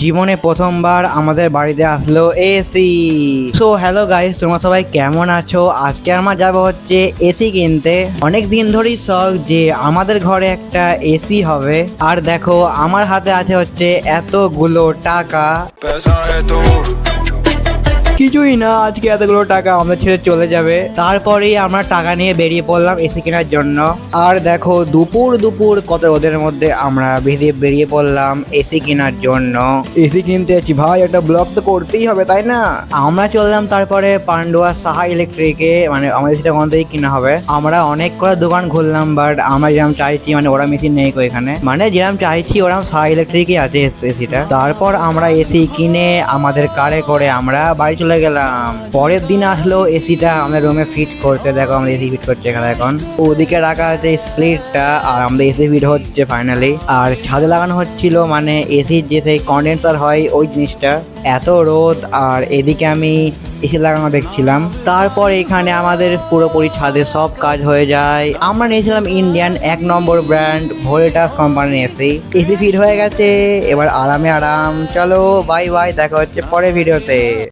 জীবনে প্রথমবার আমাদের বাড়িতে আসলো এসি। সো হ্যালো গাইস, তোমরা সবাই কেমন আছো? আজকে আমরা যাবো হচ্ছে এসি কিনতে। অনেক দিন ধরেই শখ যে আমাদের ঘরে একটা এসি হবে। আর দেখো আমার হাতে আছে হচ্ছে এতগুলো টাকা। কিছুই না, আজকে এতগুলো টাকা আমাদের ছেড়ে চলে যাবে। তারপরেই আমরা টাকা নিয়ে বেরিয়ে পড়লাম এসি কেনার জন্য। আর দেখো দুপুর দুপুর কত রোদের মধ্যে আমরা বেরিয়ে পড়লাম এসি কেনার জন্য। এসি কিনতে যাচ্ছি ভাই, একটা ব্লগ তো করতেই হবে তাই না? আমরা চললাম তারপরে পান্ডুয়া সাহা ইলেকট্রিকে, মানে আমাদের সেটা ওখান থেকেই কিনা হবে। আমরা অনেক করে দোকান খুললাম, বাট আমরা যেরকম চাইছি মানে ওরা মেশিন নেই এখানে, মানে যেরকম চাইছি ওরকম সাহা ইলেকট্রিকই আছে এসিটা। তারপর আমরা এসি কিনে আমাদের কারে করে আমরা বাড়ি চলে গেলাম। পরের দিন আসলো এসিটা আমাদের রুমে ফিট করতে। দেখো আমরা এসি ফিট করছি এখানে। এখন ওদিকে রাখা আছে স্প্লিটটা, আর আমরা এসি ফিট হচ্ছে ফাইনালি। আর ছাদে লাগানো হচ্ছিল মানে এসির যে সেই কন্ডেন্সার হয় ওই জিনিসটা। এত রোদ, আর এদিকে আমি এসি লাগানো দেখছিলাম। তারপর এখানে আমাদের পুরোপুরি ছাদে সব কাজ হয়ে যায়। আমরা নিয়েছিলাম ইন্ডিয়ান 1 নম্বর ব্র্যান্ড ভোল্টাস কোম্পানির এসি। এসি ফিট হয়ে গেছে, এবার আরামে আরাম। চলো বাই বাই, দেখা হচ্ছে পরের ভিডিওতে।